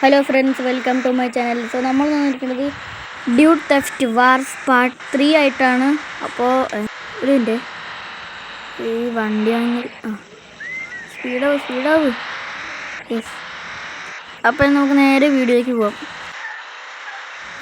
Hello friends, welcome to my channel. So നമ്മൾ വന്നിരിക്കുന്നത് dude theft wars part 3 ആയിട്ടാണ്. അപ്പോൾ ഒരു മിനിറ്റ്, ഈ വണ്ടിയാണെങ്കിൽ സ്പീഡാവ്. യെസ്. അപ്പോൾ നമുക്ക് നേരെ വീഡിയോയ്ക്ക് പോവാം.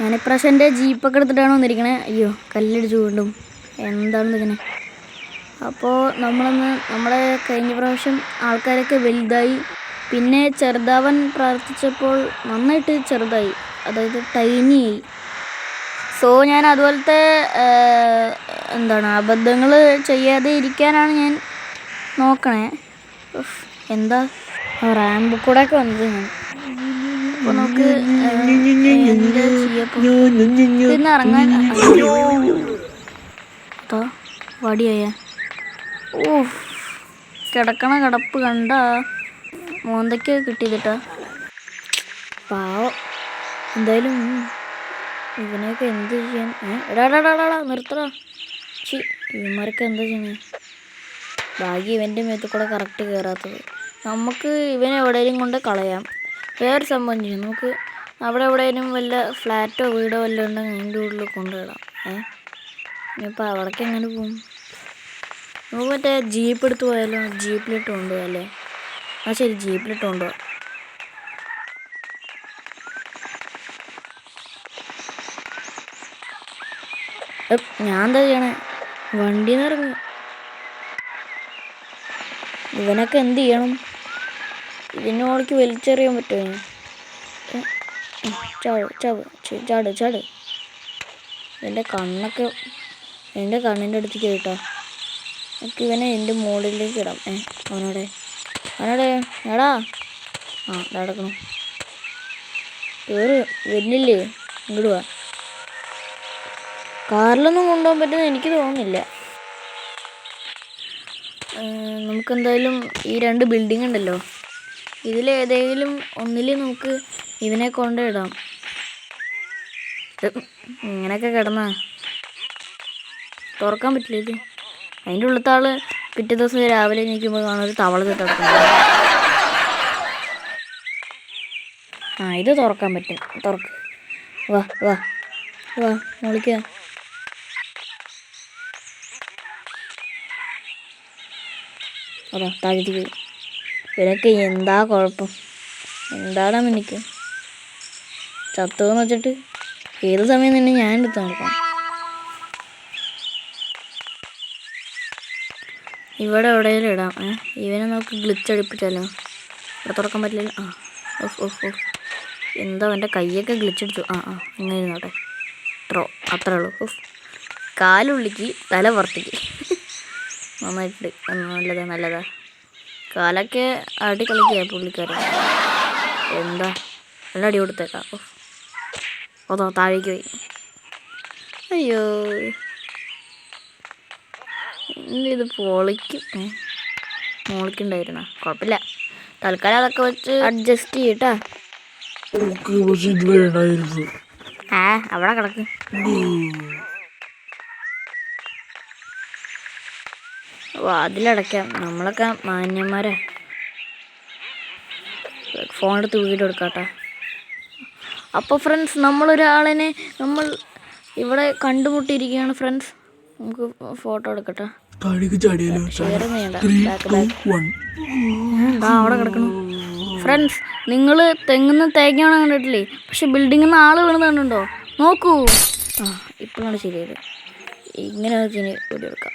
ഞാനിപ്രാവശ്യം എൻ്റെ ജീപ്പൊക്കെ എടുത്തിട്ടാണ് വന്നിരിക്കണേ. അയ്യോ, കല്ലടിച്ചു വീണ്ടും. എന്താണെന്ന് ഇങ്ങനെ. അപ്പോൾ നമ്മുടെ കഴിഞ്ഞ പ്രാവശ്യം ആൾക്കാരൊക്കെ വലുതായി, പിന്നെ ചെറുതാവൻ പ്രാർത്ഥിച്ചപ്പോൾ നന്നായിട്ട് ചെറുതായി, അതായത് ടൈനിയായി. സോ ഞാൻ അതുപോലത്തെ അബദ്ധങ്ങൾ ചെയ്യാതെ ഇരിക്കാനാണ് ഞാൻ നോക്കണേ. എന്താ റാമ്പ് കൂടെ ഒക്കെ വന്നത് ഞാൻ. അപ്പോൾ നമുക്ക് എന്താ ഇന്ന് ഇറങ്ങാൻ വടിയായ കിടക്കണ കിടപ്പ് കണ്ട മോന്തയ്ക്ക് കിട്ടിയതിട്ടാ. പാവം. എന്തായാലും ഇവനെയൊക്കെ എന്ത് ചെയ്യാൻ? എടാ നിർത്തടാ. ഇവന്മാരൊക്കെ എന്താ ചെയ്യണേ? ഭാഗ്യം ഇവൻ്റെ മേത്ത് കൂടെ കറക്റ്റ് കയറാത്തത്. നമുക്ക് ഇവനെ എവിടെയെങ്കിലും കൊണ്ട് കളയാം. വേറൊരു സംഭവം ചെയ്യും, നമുക്ക് അവിടെ എവിടെയെങ്കിലും വല്ല ഫ്ലാറ്റോ വീടോ വല്ലതും ഉണ്ടെങ്കിൽ അതിൻ്റെ ഉള്ളിൽ കൊണ്ടുവിടാം. ഇനിയിപ്പോൾ അവിടേക്ക് എങ്ങനെ പോകും? നമുക്ക് മറ്റേ ജീപ്പ് എടുത്ത് പോയാലോ? ജീപ്പിലിട്ട് കൊണ്ടുപോകാല്ലേ? ശരി, ജീപ്പിലിട്ട് കൊണ്ടുപോകാം. ഞാൻ എന്താ ചെയ്യണേ? വണ്ടിയിൽ നിന്ന് ഇറങ്ങുക. ഇവനൊക്കെ എന്ത് ചെയ്യണം? ഇതിനോടേക്ക് വലിച്ചെറിയാൻ പറ്റുമോ? ചാട്. എൻ്റെ കണ്ണിൻ്റെ അടുത്തേക്ക് കേട്ടോ. നമുക്ക് ഇവനെ എൻ്റെ മുകളിലേക്ക് ഇടാം. അവനോടെ എടാ നടക്കണം. കയറ്, വരുന്നില്ലേ? ഇങ്ങോട്ട് വാ. കാറിലൊന്നും കൊണ്ടുപോകാൻ പറ്റുമെന്ന് എനിക്ക് തോന്നുന്നില്ല. നമുക്കെന്തായാലും ഈ 2 ബിൽഡിംഗ് ഉണ്ടല്ലോ, ഇതിലേതെങ്കിലും ഒന്നിൽ നമുക്ക് ഇവനെ കൊണ്ടിടാം. ഇങ്ങനെയൊക്കെ കിടന്നാ തുറക്കാൻ പറ്റില്ല ഇത്. അതിൻ്റെ ഉള്ളത്തെ ആള് പിറ്റേ ദിവസം രാവിലെ എണീക്കുമ്പോൾ കാണാൻ ഒരു തവള കിടക്കുന്നത്. ഇത് തുറക്കാൻ പറ്റും. തുറക്ക്. വാ വിളിക്കുക. താഴ്ത്തി പോയി. ഇവരൊക്കെ എന്താ കുഴപ്പം? എന്താണ് എനിക്ക് ചത്തുവെന്ന് വെച്ചിട്ട് ഏത് സമയം തന്നെ ഞാൻ എടുത്ത് നടക്കാം. ഇവിടെ എവിടെയെങ്കിലും ഇടാം. ഇവനെ നമുക്ക് ഗ്ലിച്ച് അടിപ്പിച്ചാലോ? ഇവിടെ തുറക്കാൻ പറ്റില്ല. എന്താ എൻ്റെ കൈയൊക്കെ ഗ്ലിച്ചടിച്ചു. ഇങ്ങനെ ഇരുന്നോട്ടെ. അത്രേ ഉള്ളൂ. കാലുള്ളിക്ക് തല പുറത്തേക്ക്. നന്നായിട്ട് നല്ലതാ. കാലൊക്കെ അടി കളിക്കുക പുള്ളിക്കാരൻ. എന്താ നല്ല അടി കൊടുത്തേക്കാം. താഴേക്ക് പോയി. അയ്യോ, ഇത് പൊളിക്കുണ്ടായിരുന്ന കുഴപ്പമില്ല. തൽക്കാലം അതൊക്കെ വെച്ച് അഡ്ജസ്റ്റ് ചെയ്യട്ടാ. അവിടെ കിടക്ക്. അതിലടയ്ക്കാം. നമ്മളൊക്കെ മാന്യന്മാരാ. ഫോണെടുത്ത് വീഡിയോ എടുക്കാട്ടോ. അപ്പോൾ ഫ്രണ്ട്സ്, നമ്മളൊരാളിനെ ഇവിടെ കണ്ടുമുട്ടിയിരിക്കുകയാണ് ഫ്രണ്ട്സ്. നമുക്ക് ഫോട്ടോ എടുക്കട്ടെ. അവിടെ കിടക്കണം. ഫ്രണ്ട്സ്, നിങ്ങൾ തെങ്ങുന്ന തേങ്ങയാണ് കണ്ടിട്ടില്ലേ? പക്ഷെ ബിൽഡിങ്ങിൽ നിന്ന് ആൾ വീണെന്ന് കണ്ടുണ്ടോ? നോക്കൂ. ഇപ്പോഴാണ് ശരിയായത്. ഇങ്ങനെ വീഡിയോ എടുക്കാം.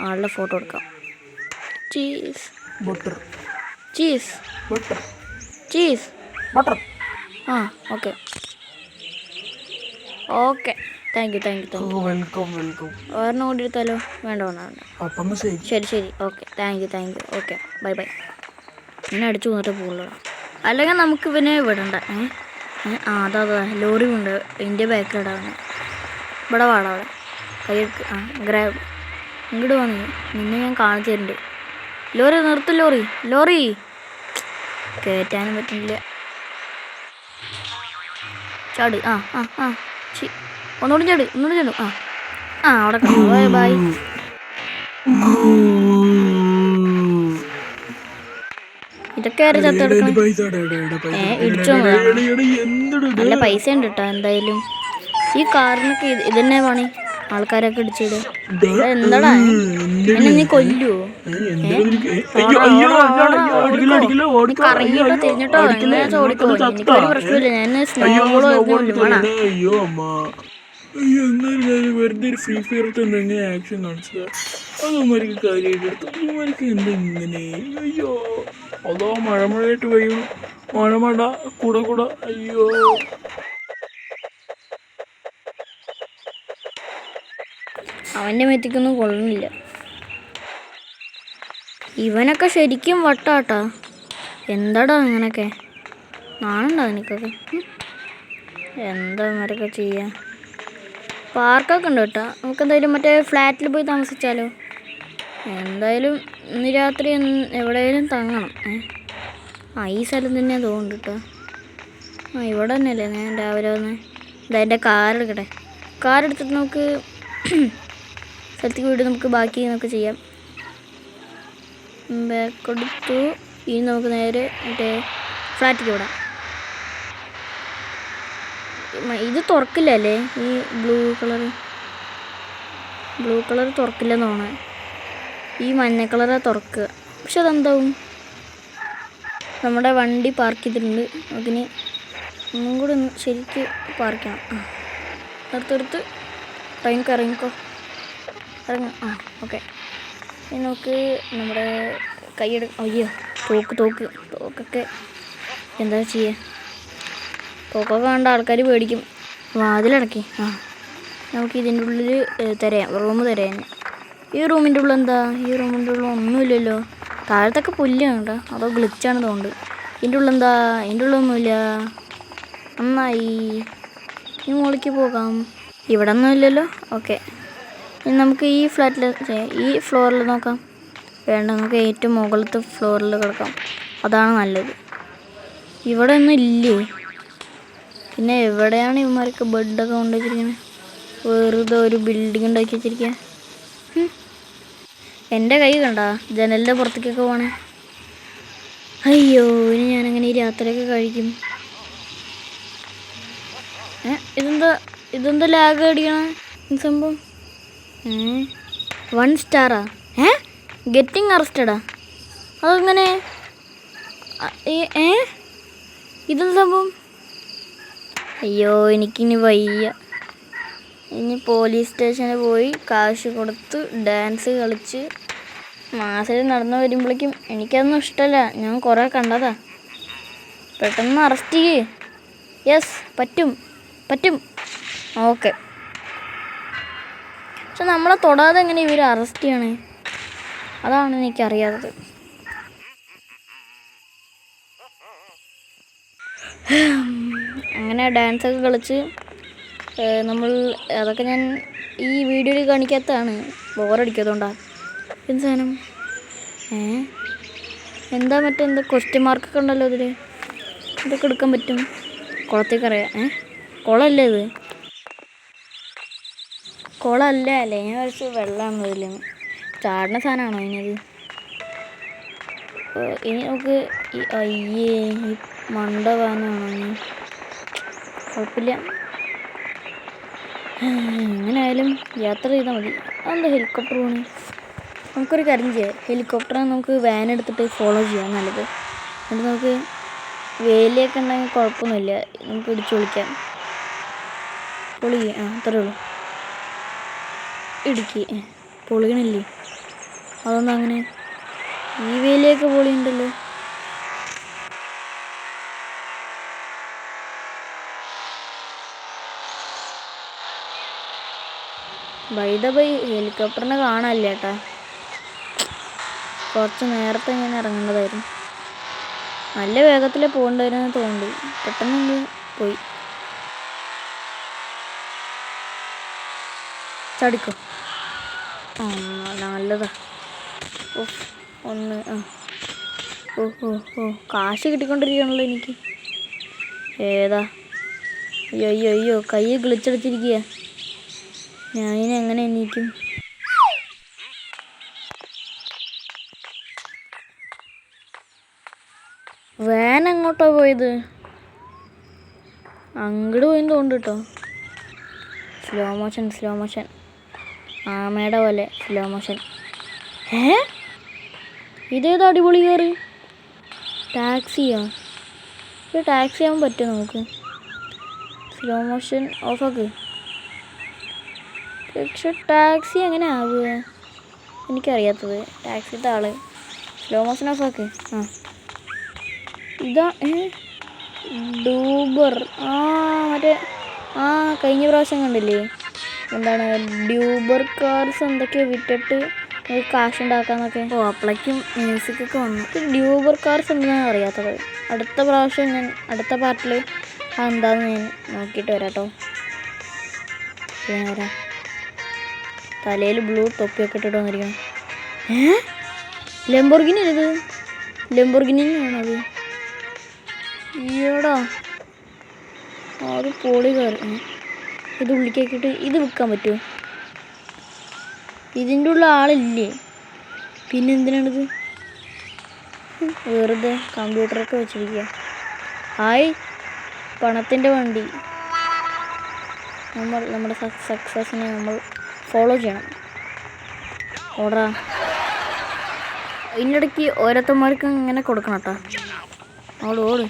ആളുടെ ഫോട്ടോ എടുക്കാം. Cheese butter. Okay. Thank you. Welcome. ഒരെണ്ണം കൂടി എടുത്താലോ? വേണ്ട. ശരി. Okay, thank you. Okay, bye. ഇങ്ങനെ അടിച്ചു വന്നിട്ട് പോകുള്ളൂ. അല്ലെങ്കിൽ നമുക്ക് ഇവനെ വിടണ്ട. അതാ ലോറി ഉണ്ട്. എൻ്റെ ബാക്കിലിടാണ്. ഇവിടെ വാടാ. അവിടെ കൈയ്യെടുക്ക്. ഗ്രാബ്. ഇങ്ങോട്ട് വന്നു. നിന്നെ ഞാൻ കാണിച്ചു തരുന്നുണ്ട്. ലോറി നിർത്തും. ലോറി കയറ്റാനും പറ്റുന്നില്ല. ചാട്. ഒന്നുകൂടി ചാട്. അവിടെ ബൈ. ഇത് ഇടയ്ക്ക് കയറി ചത്ത് കിടക്കണം. ഇടിച്ചോ നല്ല പൈസ ഉണ്ട് കേട്ടോ. എന്തായാലും ഈ കാറിനൊക്കെ ഇതന്നെ പണി, ആൾക്കാരൊക്കെ ഇടിച്ചിടുക. എന്താടാ എന്നെ നീ കൊല്ലുവോ? കറങ്ങിട്ടോ തിരിഞ്ഞിട്ടോ എങ്ങനെ ഓടിക്കോ, എനിക്കൊരു പ്രശ്നമില്ല. ഞാൻ സ്നോബോളോ വേണം. എന്നാലും വെറുതെ ഒരു ഫ്രീ ഫയർ എങ്ങനെ ആക്ഷൻ കാണിച്ചത്? അതുമാർക്ക് കാര്യമായിട്ട് എടുത്തു. ഇവർക്ക് എന്താ ഇങ്ങനെ? അയ്യോ അതോ മഴയായിട്ട് പെയ്യണം. മഴ കൂടെ അയ്യോ. അവൻ്റെ മെത്തിക്കൊന്നും കൊള്ളുന്നില്ല. ഇവനൊക്കെ ശരിക്കും വട്ടാട്ടാ. എന്താടാ അങ്ങനൊക്കെ നാണുണ്ടോ എനിക്കൊക്കെ? എന്താ ഇവരൊക്കെ ചെയ്യാ? പാർക്കൊക്കെ ഉണ്ട് കേട്ടോ. നമുക്കെന്തായാലും മറ്റേ ഫ്ലാറ്റിൽ പോയി താമസിച്ചാലോ? എന്തായാലും ഇന്ന് രാത്രി എവിടെയെങ്കിലും തങ്ങണം. ഈ സ്ഥലം തന്നെയാണ് തോന്നുന്നു കേട്ടോ. ഇവിടെ തന്നെയല്ലേ ഞാൻ രാവിലെ വന്ന്. ഇതെൻ്റെ കാറെടുക്കട്ടെ. കാറെടുത്തിട്ട് നമുക്ക് സ്ഥലത്തേക്ക് പോയിട്ട് നമുക്ക് ബാക്കി നമുക്ക് ചെയ്യാം. ബാക്കെടുത്തു. ഇനി നമുക്ക് നേരെ മറ്റേ ഫ്ലാറ്റിലേക്ക് വിടാം. ഇത് തുറക്കില്ലല്ലേ? ഈ ബ്ലൂ കളർ തുറക്കില്ലെന്ന് തോന്നുന്നത്. ഈ മഞ്ഞ കളറാണ് തുറക്കുക. പക്ഷെ അതെന്താവും? നമ്മുടെ വണ്ടി പാർക്ക് ചെയ്തിട്ടുണ്ട്. അതിന് ഒന്നും കൂടി ഒന്ന് ശരിക്ക് പാർക്ക് ചെയ്യണം. അടുത്തടുത്ത് ഇറങ്ങിക്കോ. ഓക്കെ. ഇനി നമുക്ക് നമ്മുടെ അയ്യോ തോക്കൊക്കെ എന്താ ചെയ്യുക? തോക്കൊക്കെ കണ്ട ആൾക്കാർ പേടിക്കും. വാതിലടക്കി. നമുക്ക് ഇതിൻ്റെ ഉള്ളിൽ റൂം തരാൻ. ഈ റൂമിൻ്റെ ഉള്ളിൽ എന്താ? ഈ റൂമിൻ്റെ ഉള്ളിൽ ഒന്നുമില്ലല്ലോ. താഴത്തൊക്കെ പുല്ലാണ് കേട്ടോ. അതോ ഗ്ലിച്ചാണ് തോന്നുന്നുണ്ട്. ഇതിൻ്റെ ഉള്ളിൽ എന്താ? ഇതിൻ്റെ ഉള്ളൊന്നുമില്ല. നന്നായി. ഇനി മുകളിലേക്ക് പോകാം. ഇവിടെ ഒന്നും ഇല്ലല്ലോ. ഓക്കെ. ഇനി നമുക്ക് ഈ ഫ്ലോറിൽ നോക്കാം. വേണ്ട, നമുക്ക് ഏറ്റവും മുകളിലത്തെ ഫ്ലോറിൽ കിടക്കാം. അതാണ് നല്ലത്. ഇവിടെ ഒന്നും ഇല്ലേ? പിന്നെ എവിടെയാണ് ഇവന്മാർക്ക് ബെഡൊക്കെ കൊണ്ടുവച്ചിരിക്കുന്നത്? വെറുതെ ഒരു ബിൽഡിംഗ് ഉണ്ടാക്കി വെച്ചിരിക്കുക. എൻ്റെ കൈ കണ്ട ജനലിൻ്റെ പുറത്തേക്കൊക്കെ പോണേ. അയ്യോ, ഇനി ഞാനങ്ങനെ ഈ രാത്രിയൊക്കെ കഴിക്കും. ഇതെന്താ ലാഗ് അടിക്കണ സംഭവം? 1 സ്റ്റാറാ? ഗെറ്റിംഗ് അറസ്റ്റഡാ? അതെങ്ങനെ? ഇതെന്താ സംഭവം? അയ്യോ, എനിക്കിനി വയ്യ. ഇനി പോലീസ് സ്റ്റേഷനിൽ പോയി കാശ് കൊടുത്ത് ഡാൻസ് കളിച്ച് മാസിൽ നടന്നു വരുമ്പോഴേക്കും എനിക്കതൊന്നും ഇഷ്ടമല്ല. ഞാൻ കുറേ കണ്ടതാ. പെട്ടെന്ന് അറസ്റ്റ് ചെയ്യേ. യെസ്, പറ്റും. ഓക്കെ. പക്ഷെ നമ്മളെ തൊടാതെ എങ്ങനെ ഇവർ അറസ്റ്റ് ചെയ്യണേ? അതാണ് എനിക്കറിയാത്തത്. അങ്ങനെ ഡാൻസൊക്കെ കളിച്ച് അതൊക്കെ ഞാൻ ഈ വീഡിയോയിൽ കാണിക്കാത്തതാണ്. ബോറടിക്കാത്തതുകൊണ്ടാണ്. എന്ത് സാധനം? എന്താ ക്വസ്റ്റ്യൻ മാർക്കൊക്കെ ഉണ്ടല്ലോ ഇതിൽ. ഇതൊക്കെ എടുക്കാൻ പറ്റും. കുളത്തേക്ക് അറിയാം. കുളമല്ലേ ഇത്? കുളമല്ല അല്ലേ? ഞാൻ കഴിച്ച് വെള്ളമാണ് ഇതിൽ. ചാടുന്ന സാധനമാണോ ഇതിനത്? ഇനി നമുക്ക് ഈ മണ്ട വാനാണോ? കുഴപ്പമില്ല. എങ്ങനെയായാലും യാത്ര ചെയ്താൽ മതി. അതെന്താ ഹെലികോപ്റ്റർ പോണേ? നമുക്കൊരു കാര്യം ചെയ്യാം. ഹെലികോപ്റ്ററിനെ നമുക്ക് വാൻ എടുത്തിട്ട് ഫോളോ ചെയ്യാം നല്ലത്. എന്നിട്ട് നമുക്ക് വേലിയൊക്കെ ഉണ്ടെങ്കിൽ കുഴപ്പമൊന്നുമില്ല. നമുക്ക് ഇടിച്ചു വിളിക്കാം. അത്രേ ഉള്ളൂ. ഇടുക്കി പൊളിയണില്ലേ? അതൊന്നും അങ്ങനെ ഈ വേലിയൊക്കെ പൊളിയുണ്ടല്ലോ. ബൈ ഹെലികോപ്റ്ററിനെ കാണാനില്ല ചേട്ടാ. കുറച്ച് നേരത്തെ ഞാൻ ഇറങ്ങേണ്ടതായിരുന്നു. നല്ല വേഗത്തിൽ പോകേണ്ടവരെന്ന് തോന്നുന്നു. പെട്ടെന്ന് പോയി. ചടിക്കോ? നല്ലതാ. കാശ് കിട്ടിക്കൊണ്ടിരിക്കുകയാണല്ലോ എനിക്ക്. ഏതാ? അയ്യോ കൈ ഗ്ലിച്ചടിച്ചിരിക്കുക. ഞാനിനി എങ്ങനെ എണീക്കും? ഇവിടുന്നാട്ടോ പോയത്? അങ്ങോട്ട് പോയിന്ന് തോന്നുന്നു കേട്ടോ. സ്ലോ മോഷൻ ആമയുടെ പോലെ സ്ലോ മോഷൻ. ഇതേതോ അടിപൊളി കയറി. ടാക്സിയോ? ഇത് ടാക്സി ആവാൻ പറ്റുമോ നമുക്ക്? സ്ലോ മോഷൻ ഓഫാക്ക്. പക്ഷെ ടാക്സി എങ്ങനെ ആവുക എനിക്കറിയാത്തത്. ടാക്സിത്തെ ആള് സ്ലോ മോഷൻ ഓഫാക്ക്. ഇതാ ഡൂബർ. മറ്റേ കഴിഞ്ഞ പ്രാവശ്യം കണ്ടില്ലേ? എന്താണ് ഡ്യൂബർ കാർസ് എന്തൊക്കെയോ വിറ്റിട്ട് കാശുണ്ടാക്കാന്നൊക്കെ. അപ്പോഴേക്കും മ്യൂസിക്കൊക്കെ വന്നു. ഡ്യൂബർ കാർസ് എന്താണെന്ന് അറിയാത്തത്. അടുത്ത പ്രാവശ്യം ഞാൻ അടുത്ത പാർട്ടിൽ അതെന്താന്ന് ഞാൻ നോക്കിയിട്ട് വരാം കേട്ടോ. പിന്നെ വരാം. തലയിൽ ബ്ലൂ തൊപ്പിയൊക്കെ ഇട്ടിട്ട് വന്നിരിക്കണം. ലംബോർഗിനി ഇത്? ലംബോർഗിനിയാണത്? ഈടാ അത് പൊളി കയറി. ഇത് ഉള്ളിലേക്കിട്ട് ഇത് വിൽക്കാൻ പറ്റുമോ? ഇതിൻ്റെ ഉള്ള ആളില്ലേ? പിന്നെ എന്തിനാണിത്? വെറുതെ കമ്പ്യൂട്ടറൊക്കെ വെച്ചിരിക്കുക. പണത്തിൻ്റെ വണ്ടി. നമ്മുടെ സക്സസിനെ നമ്മൾ ഫോളോ ചെയ്യണം. ഓടാ. ഇതിൻ്റെ ഇടയ്ക്ക് ഓരോരുത്തന്മാർക്ക് ഇങ്ങനെ കൊടുക്കണം കേട്ടോ. ഓട്.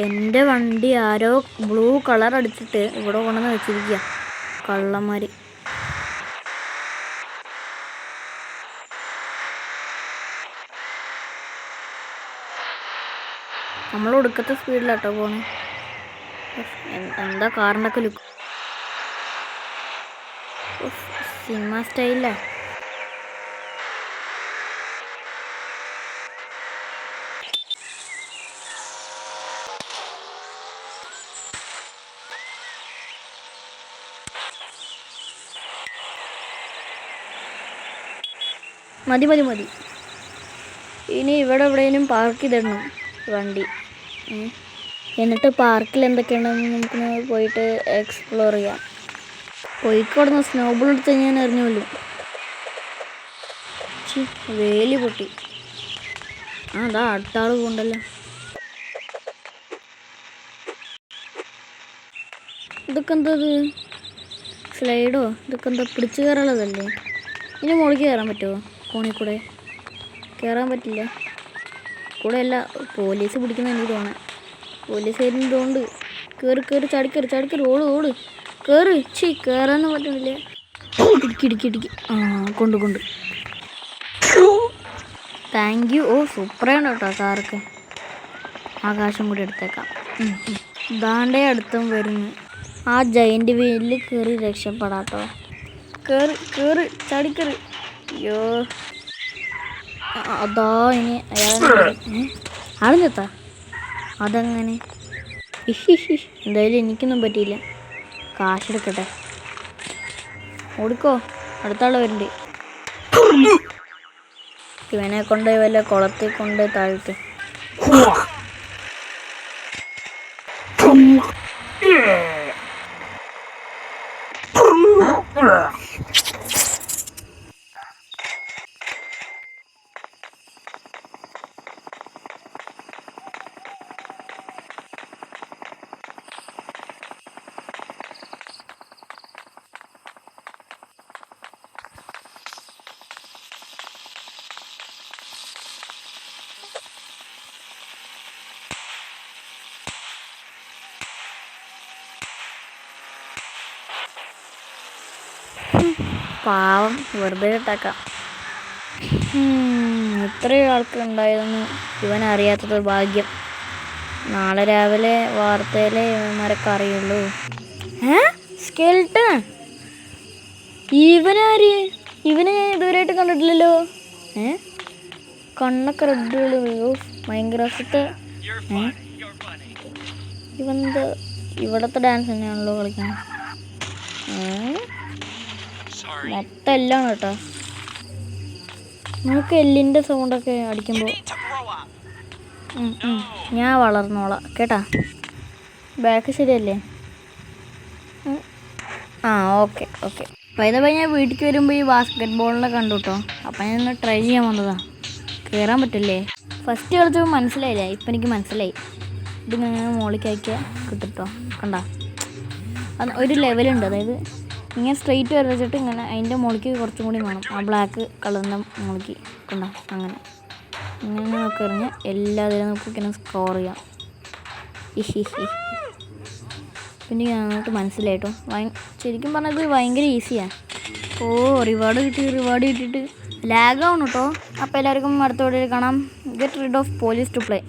എൻ്റെ വണ്ടി ആരോ ബ്ലൂ കളർ അടിച്ചിട്ട് ഇവിടെ കൊണ്ടുവന്ന് വെച്ചിരിക്കുക കള്ളന്മാർ. നമ്മൾ ഒടുക്കത്തെ സ്പീഡിലാട്ടോ പോണേ. എന്താ കാറിനൊക്കെ ലുക്ക്. സിനിമ സ്റ്റൈലല്ലേ. മതി. ഇനി ഇവിടെ എവിടെയെങ്കിലും പാർക്ക് ചെയ്തിടണം വണ്ടി. എന്നിട്ട് പാർക്കിൽ എന്തൊക്കെയുണ്ടെന്ന് നമുക്ക് പോയിട്ട് എക്സ്പ്ലോർ ചെയ്യാം. കോഴിക്കോടുന്ന് സ്നോബോൾ എടുത്ത് ഞാൻ അറിഞ്ഞുള്ളൂ. വേലി പൊട്ടി. അതാ അടുത്ത ആൾ പോണ്ടല്ലോ. ഇതൊക്കെ എന്താ? സ്ലൈഡോ? ഇതൊക്കെ എന്താ പിടിച്ചു കയറുള്ളതല്ലേ? ഇനി മുകളിലേക്ക് കയറാൻ പറ്റുമോ? ഫോണിൽ കൂടെ കയറാൻ പറ്റില്ല. കൂടെ അല്ല പോലീസ് പിടിക്കുന്ന എനിക്ക് തോന്നാൻ. പോലീസ് ആയിരുന്നതുകൊണ്ട് കയറി ചാടിക്കറി ഓട് കയറി. കയറാനൊന്നും പറ്റുന്നില്ല. ഇടിക്കി കൊണ്ട് താങ്ക് യു. സൂപ്പറാണ് കേട്ടോ കാറൊക്കെ. ആകാശം കൂടി എടുത്തേക്കാം. ദാണ്ടേ അടുത്തും വരുന്നു. ആ ജയൻ്റ് വീലിൽ കയറി രക്ഷപ്പെടാട്ടോ. കയറി ചാടിക്കറി. അയ്യോ അതാ ഇനി ആളിഞ്ഞെത്താ. അതങ്ങനെ എന്തായാലും എനിക്കൊന്നും പറ്റിയില്ല. കാശെടുക്കട്ടെ. ഓടിക്കോ, അടുത്ത ആൾ വരുന്നുണ്ട്. ഇവനെ കൊണ്ട് വല്ല കുളത്തിൽ കൊണ്ട് താഴ്ത്ത്. പാവം വെറുതെ ഇട്ടാക്കാം. ഇത്രയും ആൾക്കുണ്ടായതെന്ന് ഇവനറിയാത്തത് ഭാഗ്യം. നാളെ രാവിലെ വാർത്തയിലെ ഇവന്മാരൊക്കെ അറിയുള്ളൂ. സ്കെൽട്ടൺ? ഇവനാര്? ഇവനെ ഞാൻ ഇതുവരെയായിട്ട് കണ്ടിട്ടില്ലല്ലോ. കണ്ണൊക്കെ റെഡ്. ഭയങ്കരത്തെ. ഇവന്ത് ഇവിടത്തെ ഡാൻസ് തന്നെയാണല്ലോ കളിക്കുന്നത്. മൊത്തം എല്ലാം കേട്ടോ. നമുക്ക് എല്ലിൻ്റെ സൗണ്ടൊക്കെ അടിക്കുമ്പോൾ ഞാൻ വളർന്നോളാം കേട്ടാ. ബാക്ക് ശരിയല്ലേ? ഓക്കെ. പൈതപ്പായി ഞാൻ വീട്ടിലേക്ക് വരുമ്പോൾ ഈ ബാസ്കറ്റ് ബോളിനെ കണ്ടു കേട്ടോ. അപ്പം ഞാൻ ട്രൈ ചെയ്യാൻ വന്നതാ. കയറാൻ പറ്റില്ലേ? ഫസ്റ്റ് കളിച്ചപ്പോൾ മനസ്സിലായില്ല, ഇപ്പം എനിക്ക് മനസ്സിലായി. ഇതിങ്ങനെ മുകളിലേക്കാക്കിയാൽ കിട്ടുട്ടോ. കണ്ട ഒരു ലെവലുണ്ട്, അതായത് ഇങ്ങനെ സ്ട്രെയിറ്റ് വരച്ചിട്ട് ഇങ്ങനെ അതിൻ്റെ മുകളിലേക്ക് കുറച്ചും കൂടി വേണം, ആ ബ്ലാക്ക് കളറിൻ്റെ മുകളിലേക്ക്. കണ്ട അങ്ങനെ ഇങ്ങനെ നമുക്ക് എറിഞ്ഞ് എല്ലാത്തിനും നമുക്ക് ഇങ്ങനെ സ്കോർ ചെയ്യാം. പിന്നെ ഞങ്ങൾക്ക് മനസ്സിലായിട്ടോ. ശരിക്കും പറഞ്ഞത് ഭയങ്കര ഈസിയാണ്. ഓ റിവാർഡ് കിട്ടിയിട്ട് ലാഗാവണം കേട്ടോ. അപ്പോൾ എല്ലാവർക്കും അടുത്ത വീഡിയോയിൽ കാണാം. Get rid of police to play.